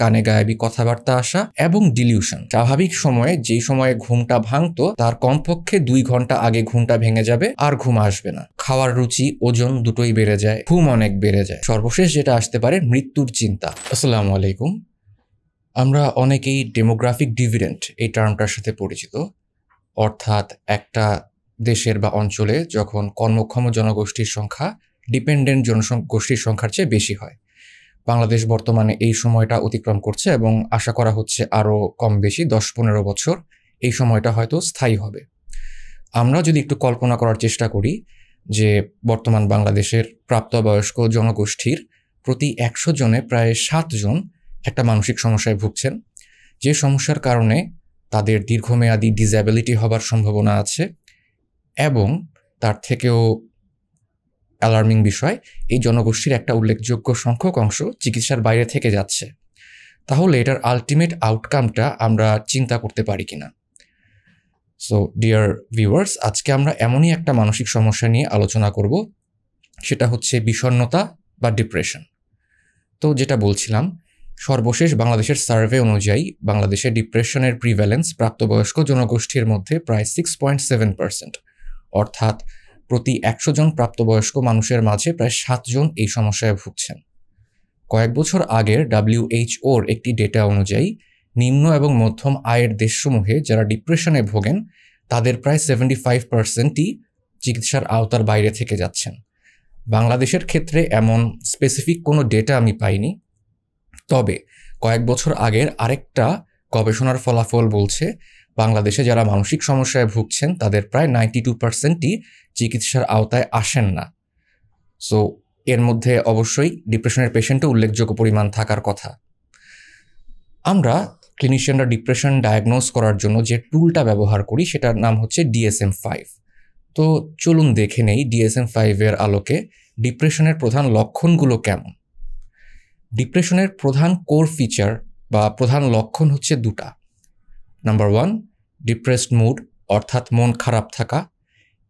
কানে গায়েবী কথাবার্তা আসা এবং ডিলিউশন। স্বাভাবিক সময়ে যেই সময়ে ঘুমটা ভাঙতো তার কমপক্ষে 2 ঘন্টা আগে ঘুমটা ভেঙে যাবে, আর ঘুম আসবে না। খাওয়ার রুচি, ওজন দুটোই বেড়ে যায়, ঘুম অনেক বেড়ে যায়। সর্বশেষ যেটা আসতে পারে মৃত্যুর চিন্তা। আসসালামু আলাইকুম। আমরা অনেকেই ডেমোগ্রাফিক ডিভিডেন্ট এই টার্মটার সাথে পরিচিত, অর্থাৎ একটা দেশের বা অঞ্চলে যখন কর্মক্ষম জনগোষ্ঠীর সংখ্যা ডিপেন্ডেন্ট জনগোষ্ঠীর সংখ্যার চেয়ে বেশি হয়। বাংলাদেশ বর্তমানে এই সময়টা অতিক্রম করছে এবং আশা করা হচ্ছে আরও কম বেশি 10-15 বছর এই সময়টা হয়তো স্থায়ী হবে। আমরা যদি একটু কল্পনা করার চেষ্টা করি যে বর্তমান বাংলাদেশের প্রাপ্তবয়স্ক জনগোষ্ঠীর প্রতি 100 জনে প্রায় 7 জন একটা মানসিক সমস্যায় ভুগছেন, যে সমস্যার কারণে তাদের দীর্ঘমেয়াদী ডিসএবিলিটি হবার সম্ভাবনা আছে, এবং তার থেকেও অ্যালার্মিং বিষয়, এই জনগোষ্ঠীর একটা উল্লেখযোগ্য সংখ্যক অংশ চিকিৎসার বাইরে থেকে যাচ্ছে। তাহলে এটার আলটিমেট আউটকামটা আমরা চিন্তা করতে পারি কিনা? সো ডিয়ার ভিউয়ার্স, আজকে আমরা এমনই একটা মানসিক সমস্যা নিয়ে আলোচনা করব, সেটা হচ্ছে বিষণ্ণতা বা ডিপ্রেশন। তো যেটা বলছিলাম, সর্বশেষ বাংলাদেশের সার্ভে অনুযায়ী বাংলাদেশে ডিপ্রেশনের প্রিভ্যালেন্স প্রাপ্তবয়স্ক জনগোষ্ঠীর মধ্যে প্রায় 6.7%, অর্থাৎ প্রতি 100 জন প্রাপ্তবয়স্ক মানুষের মাঝে প্রায় 7 জন এই সমস্যায় ভুগছেন। কয়েক বছর আগের WHO-র একটি ডেটা অনুযায়ী নিম্ন এবং মধ্যম আয়ের দেশসমূহে যারা ডিপ্রেশনে ভোগেন তাদের প্রায় 75%ই চিকিৎসার আওতার বাইরে থেকে যাচ্ছেন। বাংলাদেশের ক্ষেত্রে এমন স্পেসিফিক কোনো ডেটা আমি পাইনি, তবে কয়েক বছর আগের আরেকটা গবেষণার ফলাফল বলছে বাংলাদেশে যারা মানসিক সমস্যায় ভুগছেন তাদের প্রায় 92%ই চিকিৎসার আওতায় আসেন না। সো এর মধ্যে অবশ্যই ডিপ্রেশনের পেশেন্টও উল্লেখযোগ্য পরিমাণ থাকার কথা। আমরা ক্লিনিশিয়ানরা ডিপ্রেশন ডায়াগনোজ করার জন্য যে টুলটা ব্যবহার করি সেটার নাম হচ্ছে DSM-5। তো চলুন দেখে নেই DSM-5-এর আলোকে ডিপ্রেশনের প্রধান লক্ষণগুলো কেমন। ডিপ্রেশনের প্রধান কোর ফিচার বা প্রধান লক্ষণ হচ্ছে দুটা। নাম্বার 1, ডিপ্রেসড মুড, অর্থাৎ মন খারাপ থাকা।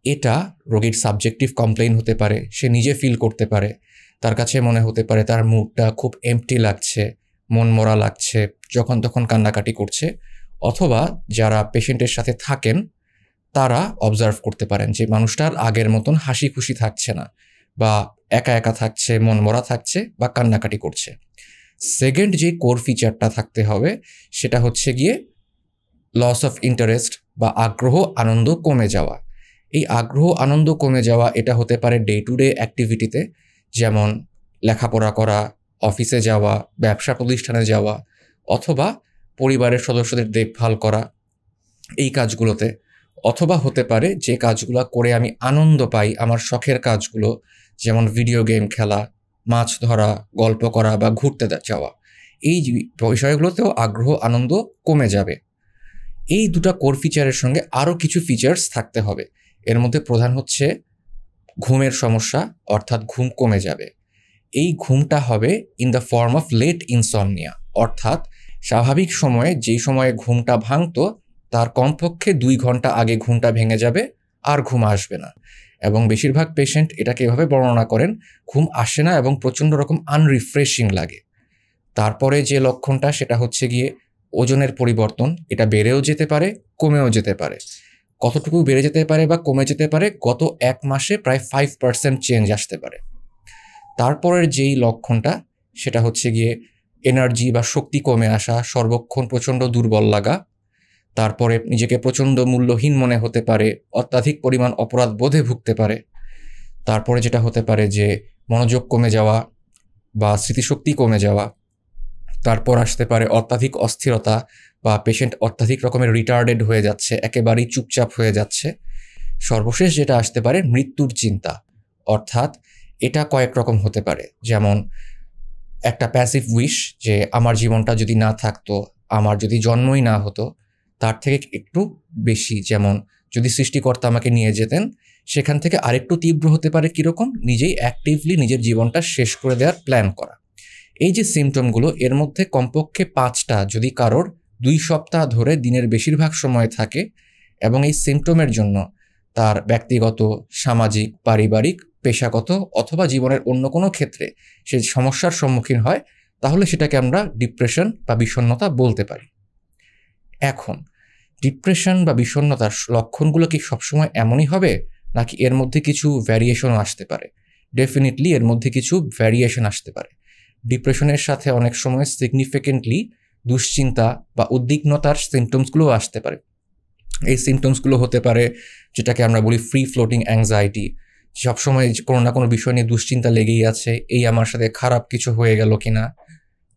এটা রোগীর সাবজেক্টিভ কমপ্লেইন হতে পারে, সে নিজে ফিল করতে পারে, তার কাছে মনে হতে পারে তার মুডটা খুব এমটি লাগছে, মন মরা লাগছে, যখন তখন কান্নাকাটি করছে। অথবা যারা পেশেন্টের সাথে থাকেন তারা অবজার্ভ করতে পারেন যে মানুষটার আগের মতন হাসি খুশি থাকছে না, বা একা একা থাকছে, মন মরা থাকছে, বা কান্নাকাটি করছে। সেকেন্ড যে কোর ফিচারটা থাকতে হবে সেটা হচ্ছে গিয়ে লস অফ ইন্টারেস্ট বা আগ্রহ আনন্দ কমে যাওয়া। এই আগ্রহ আনন্দ কমে যাওয়া এটা হতে পারে ডে টু ডে অ্যাক্টিভিটিতে, যেমন লেখাপড়া করা, অফিসে যাওয়া, ব্যবসা প্রতিষ্ঠানে যাওয়া, অথবা পরিবারের সদস্যদের দেখভাল করা, এই কাজগুলোতে। অথবা হতে পারে যে কাজগুলো করে আমি আনন্দ পাই, আমার শখের কাজগুলো, যেমন ভিডিও গেম খেলা, মাছ ধরা, গল্প করা বা ঘুরতে যাওয়া, এই বিষয়গুলোতেও আগ্রহ আনন্দ কমে যাবে। এই দুটা কোর ফিচারের সঙ্গে আরও কিছু ফিচার্স থাকতে হবে। এর মধ্যে প্রধান হচ্ছে ঘুমের সমস্যা, অর্থাৎ ঘুম কমে যাবে। এই ঘুমটা হবে in the form of late insomnia, অর্থাৎ স্বাভাবিক সময়ে যেই সময়ে ঘুমটা ভাঙতো তার কমপক্ষে 2 ঘন্টা আগে ঘুমটা ভেঙে যাবে, আর ঘুম আসবে না। এবং বেশিরভাগ পেশেন্ট এটাকে এভাবে বর্ণনা করেন, ঘুম আসে না এবং প্রচণ্ড রকম আনরিফ্রেশিং লাগে। তারপরে যে লক্ষণটা সেটা হচ্ছে গিয়ে ওজনের পরিবর্তন, এটা বেড়েও যেতে পারে, কমেও যেতে পারে। কতটুকু বেড়ে যেতে পারে বা কমে যেতে পারে, গত 1 মাসে প্রায় 5% চেঞ্জ আসতে পারে। তারপরের যেই লক্ষণটা সেটা হচ্ছে গিয়ে এনার্জি বা শক্তি কমে আসা, সর্বক্ষণ প্রচণ্ড দুর্বল লাগা। তারপরে নিজেকে প্রচণ্ড মূল্যহীন মনে হতে পারে, অত্যাধিক পরিমাণ অপরাধ বোধে ভুগতে পারে। তারপরে যেটা হতে পারে যে মনোযোগ কমে যাওয়া বা স্মৃতিশক্তি কমে যাওয়া। তারপর আসতে পারে অত্যাধিক অস্থিরতা, বা পেশেন্ট অত্যাধিক রকমের রিটার্ডেড হয়ে যাচ্ছে, একেবারেই চুপচাপ হয়ে যাচ্ছে। সর্বশেষ যেটা আসতে পারে মৃত্যুর চিন্তা, অর্থাৎ এটা কয়েক রকম হতে পারে, যেমন একটা প্যাসিভ উইশ যে আমার জীবনটা যদি না থাকতো, আমার যদি জন্মই না হতো, তার থেকে একটু বেশি, যেমন যদি সৃষ্টিকর্তা আমাকে নিয়ে যেতেন, সেখান থেকে আরেকটু তীব্র হতে পারে কীরকম, নিজেই অ্যাক্টিভলি নিজের জীবনটা শেষ করে দেওয়ার প্ল্যান করা। এই যে সিমটমগুলো, এর মধ্যে কমপক্ষে 5টা যদি কারোর 2 সপ্তাহ ধরে দিনের বেশিরভাগ সময় থাকে, এবং এই সিমটমের জন্য তার ব্যক্তিগত, সামাজিক, পারিবারিক, পেশাগত অথবা জীবনের অন্য কোনো ক্ষেত্রে সে সমস্যার সম্মুখীন হয়, তাহলে সেটাকে আমরা ডিপ্রেশন বা বিষণ্ণতা বলতে পারি। এখন ডিপ্রেশন বা বিষণ্ণতার লক্ষণগুলো কি সবসময় এমনই হবে, নাকি এর মধ্যে কিছু ভ্যারিয়েশনও আসতে পারে? ডেফিনেটলি এর মধ্যে কিছু ভ্যারিয়েশন আসতে পারে। ডিপ্রেশনের সাথে অনেক সময় সিগনিফিকেন্টলি দুশ্চিন্তা বা উদ্বিগ্নতার সিমটমসগুলোও আসতে পারে। এই সিমটমসগুলো হতে পারে যেটাকে আমরা বলি ফ্রি ফ্লোটিং অ্যাংজাইটি, সবসময় কোনো না কোনো বিষয় নিয়ে দুশ্চিন্তা লেগেই আছে, এই আমার সাথে খারাপ কিছু হয়ে গেল কিনা।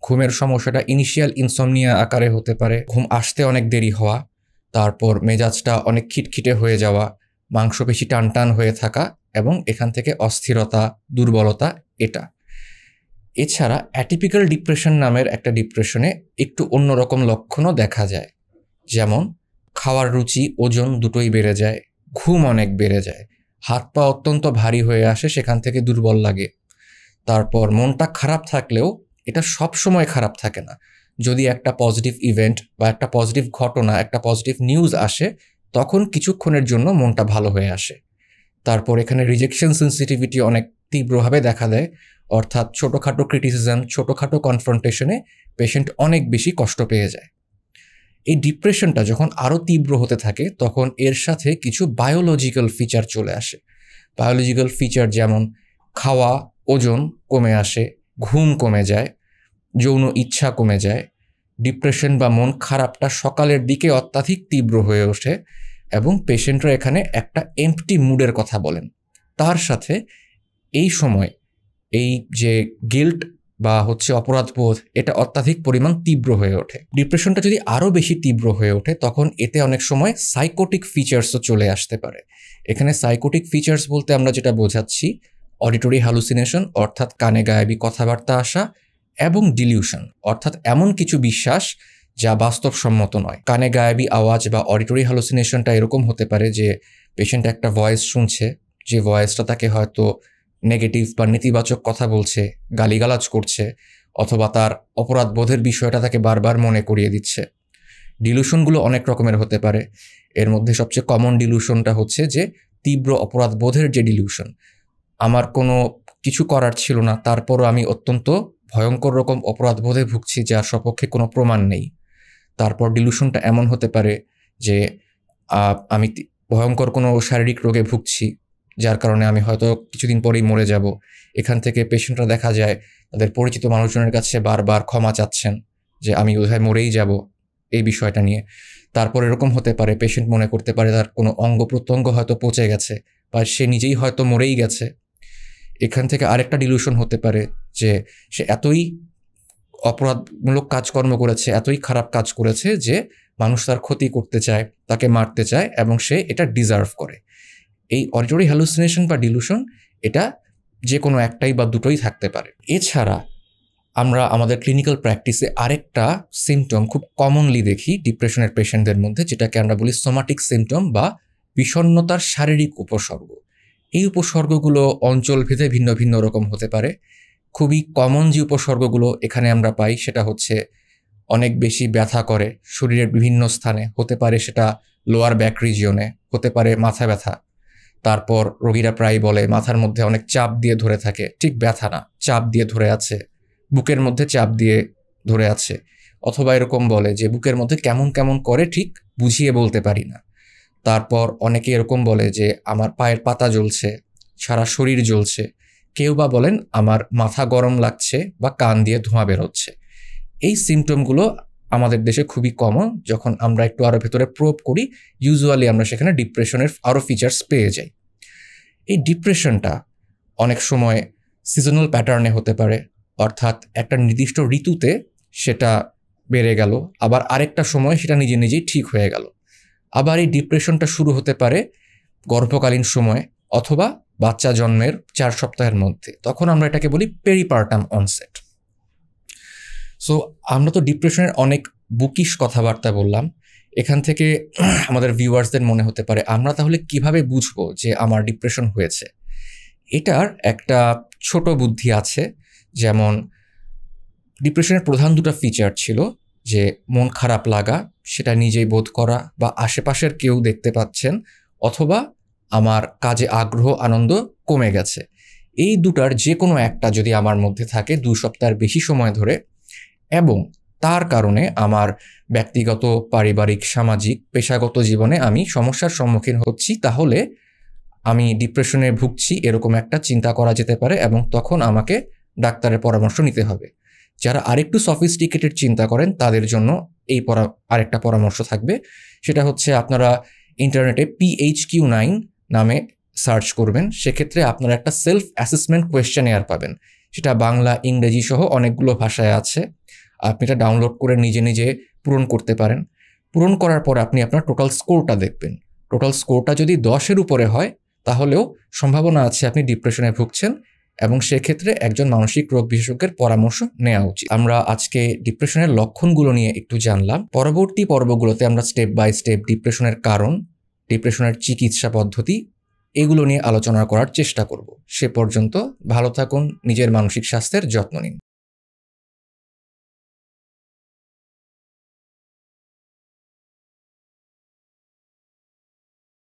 ঘুমের সমস্যাটা ইনিশিয়াল ইনসমনিয়া আকারে হতে পারে, ঘুম আসতে অনেক দেরি হওয়া, তারপর মেজাজটা অনেক খিটখিটে হয়ে যাওয়া, মাংসপেশি টান টান হয়ে থাকা এবং এখান থেকে অস্থিরতা, দুর্বলতা এটা। এছাড়া অ্যাটিপিক্যাল ডিপ্রেশন নামের একটা ডিপ্রেশনে একটু অন্যরকম লক্ষণও দেখা যায়, যেমন খাওয়ার রুচি, ওজন দুটোই বেড়ে যায়, ঘুম অনেক বেড়ে যায়, হাত পা অত্যন্ত ভারী হয়ে আসে, সেখান থেকে দুর্বল লাগে। তারপর মনটা খারাপ থাকলেও এটা সব সময় খারাপ থাকে না। যদি একটা পজিটিভ ইভেন্ট বা একটা পজিটিভ ঘটনা, একটা পজিটিভ নিউজ আসে, তখন কিছুক্ষণের জন্য মনটা ভালো হয়ে আসে। তারপর এখানে রিজেকশন সেন্সিটিভিটি অনেক তীব্রভাবে দেখা দেয়, অর্থাৎ ছোটোখাটো ক্রিটিসিজম, ছোটোখাটো কনফ্রন্টেশনে পেশেন্ট অনেক বেশি কষ্ট পেয়ে যায়। এই ডিপ্রেশনটা যখন আরও তীব্র হতে থাকে তখন এর সাথে কিছু বায়োলজিক্যাল ফিচার চলে আসে। বায়োলজিক্যাল ফিচার যেমন খাওয়া, ওজন কমে আসে, ঘুম কমে যায়, যৌন ইচ্ছা কমে যায়, ডিপ্রেশন বা মন খারাপটা সকালের দিকে অত্যাধিক তীব্র হয়ে ওঠে এবং পেশেন্টরা এখানে একটা এম্পটি মুডের কথা বলেন। তার সাথে এই সময় এই যে গিল্ট বা অপরাধবোধ, এটা অত্যাধিক পরিমাণ তীব্র হয়ে ওঠে। ডিপ্রেশনটা যদি আরও বেশি তীব্র হয়ে ওঠে তখন এতে অনেক সময় সাইকোটিক ফিচার্সও চলে আসতে পারে। এখানে সাইকোটিক ফিচার্স বলতে আমরা যেটা বোঝাচ্ছি, অডিটরি হ্যালুসিনেশন অর্থাৎ কানে গায়েবী কথাবার্তা আসা, এবং ডিলিউশন অর্থাৎ এমন কিছু বিশ্বাস যা বাস্তবসম্মত নয়। কানে গায়েবী আওয়াজ বা অডিটরি হ্যালুসিনেশনটা এরকম হতে পারে যে পেশেন্ট একটা ভয়েস শুনছে, যে ভয়েসটা তাকে হয়তো নেগেটিভ বা নেতিবাচক কথা বলছে, গালিগালাজ করছে, অথবা তার অপরাধ বোধের বিষয়টা তাকে বারবার মনে করিয়ে দিচ্ছে। ডিলুশনগুলো অনেক রকমের হতে পারে। এর মধ্যে সবচেয়ে কমন ডিলুশনটা হচ্ছে যে তীব্র অপরাধ বোধের যে ডিলুশন, আমার কোনো কিছু করার ছিল না, তারপরও আমি অত্যন্ত ভয়ঙ্কর রকম অপরাধ বোধে ভুগছি যার সপক্ষে কোনো প্রমাণ নেই। তারপর ডিলুশনটা এমন হতে পারে যে আমি ভয়ঙ্কর কোনো শারীরিক রোগে ভুগছি, যার কারণে আমি হয়তো কিছুদিন পরেই মরে যাব। এখান থেকে পেশেন্টরা দেখা যায় তাদের পরিচিত মানুষজনের কাছে বারবার ক্ষমা চাচ্ছেন যে আমি বোধহয় মরেই যাব এই বিষয়টা নিয়ে। তারপর এরকম হতে পারে পেশেন্ট মনে করতে পারে তার কোনো অঙ্গ প্রত্যঙ্গ হয়তো পচে গেছে বা সে নিজেই হয়তো মরেই গেছে। এখান থেকে আরেকটা ডিলুশন হতে পারে যে সে এতই অপরাধমূলক কাজকর্ম করেছে, এতই খারাপ কাজ করেছে যে মানুষ তার ক্ষতি করতে চায়, তাকে মারতে চায় এবং সে এটা ডিজার্ভ করে। এই অডিটরি হ্যালুসিনেশন বা ডিলুশন এটা যে কোনো একটাই বা দুটোই থাকতে পারে। এছাড়া আমরা আমাদের ক্লিনিক্যাল প্র্যাকটিসে আরেকটা সিমটম খুব কমনলি দেখি ডিপ্রেশনের পেশেন্টদের মধ্যে, যেটাকে আমরা বলি সোমাটিক সিমটম বা বিষণ্ণতার শারীরিক উপসর্গ। এই উপসর্গগুলো অঞ্চলভেদে ভিন্ন ভিন্ন রকম হতে পারে। খুবই কমন যে উপসর্গগুলো এখানে আমরা পাই সেটা হচ্ছে অনেক বেশি ব্যথা করে শরীরের বিভিন্ন স্থানে, হতে পারে সেটা লোয়ার ব্যাক রিজিয়নে, হতে পারে মাথা ব্যথা। তারপর রোগীরা প্রায় বলে মাথার মধ্যে অনেক চাপ দিয়ে ধরে থাকে, ঠিক ব্যথা না, চাপ দিয়ে ধরে আছে, বুকের মধ্যে চাপ দিয়ে ধরে আছে, অথবা এরকম বলে যে বুকের মধ্যে কেমন কেমন করে, ঠিক বুঝিয়ে বলতে পারি না। তারপর অনেকে এরকম বলে যে আমার পায়ের পাতা জ্বলছে, সারা শরীর জ্বলছে, কেউ বা বলেন আমার মাথা গরম লাগছে বা কান দিয়ে ধোঁয়া বেরোচ্ছে। এই সিমটমগুলো আমাদের দেশে খুবই কমন। যখন আমরা একটু আরও ভেতরে প্রোব করি ইউজুয়ালি আমরা সেখানে ডিপ্রেশনের আরও ফিচার্স পেয়ে যাই। এই ডিপ্রেশনটা অনেক সময় সিজনাল প্যাটার্নে হতে পারে, অর্থাৎ একটা নির্দিষ্ট ঋতুতে সেটা বেড়ে গেল, আবার আরেকটা সময় সেটা নিজে নিজেই ঠিক হয়ে গেল। আবার এই ডিপ্রেশনটা শুরু হতে পারে গর্ভকালীন সময় অথবা বাচ্চা জন্মের 4 সপ্তাহের মধ্যে, তখন আমরা এটাকে বলি পেরিপার্টাম অনসেট। সো আমরা তো ডিপ্রেশনের অনেক বুকিশ কথাবার্তা বললাম। এখান থেকে আমাদের ভিউয়ার্সদের মনে হতে পারে আমরা তাহলে কিভাবে বুঝবো যে আমার ডিপ্রেশন হয়েছে। এটার একটা ছোট বুদ্ধি আছে। যেমন ডিপ্রেশনের প্রধান দুটো ফিচার ছিল যে মন খারাপ লাগা, সেটা নিজেই বোধ করা বা আশেপাশের কেউ দেখতে পাচ্ছেন, অথবা আমার কাজে আগ্রহ আনন্দ কমে গেছে। এই দুটার যে কোনো একটা যদি আমার মধ্যে থাকে 2 সপ্তাহের বেশি সময় ধরে, এবং তার কারণে আমার ব্যক্তিগত, পারিবারিক, সামাজিক, পেশাগত জীবনে আমি সমস্যার সম্মুখীন হচ্ছি, তাহলে আমি ডিপ্রেশনে ভুগছি এরকম একটা চিন্তা করা যেতে পারে এবং তখন আমাকে ডাক্তারের পরামর্শ নিতে হবে। যারা আরেকটু সফিস্টিকেটেড চিন্তা করেন তাদের জন্য আরেকটা পরামর্শ থাকবে, সেটা হচ্ছে আপনারা ইন্টারনেটে PHQ-9 নামে সার্চ করবেন। সেক্ষেত্রে আপনারা একটা সেলফ অ্যাসেসমেন্ট কোয়েশ্চেনেয়ার পাবেন, সেটা বাংলা, ইংরেজি সহ অনেকগুলো ভাষায় আছে। আপনি এটা ডাউনলোড করে নিজে নিজে পূরণ করতে পারেন। পূরণ করার পর আপনি আপনার টোটাল স্কোরটা দেখবেন। টোটাল স্কোরটা যদি 10-এর উপরে হয় তাহলেও সম্ভাবনা আছে আপনি ডিপ্রেশনে ভুগছেন এবং সেক্ষেত্রে একজন মানসিক রোগ বিশেষজ্ঞের পরামর্শ নেওয়া উচিত। আমরা আজকে ডিপ্রেশনের লক্ষণগুলো নিয়ে একটু জানলাম। পরবর্তী পর্বগুলোতে আমরা স্টেপ বাই স্টেপ ডিপ্রেশনের কারণ, ডিপ্রেশনের চিকিৎসা পদ্ধতি এগুলো নিয়ে আলোচনা করার চেষ্টা করব। সে পর্যন্ত ভালো থাকুন, নিজের মানসিক স্বাস্থ্যের যত্ন নিন।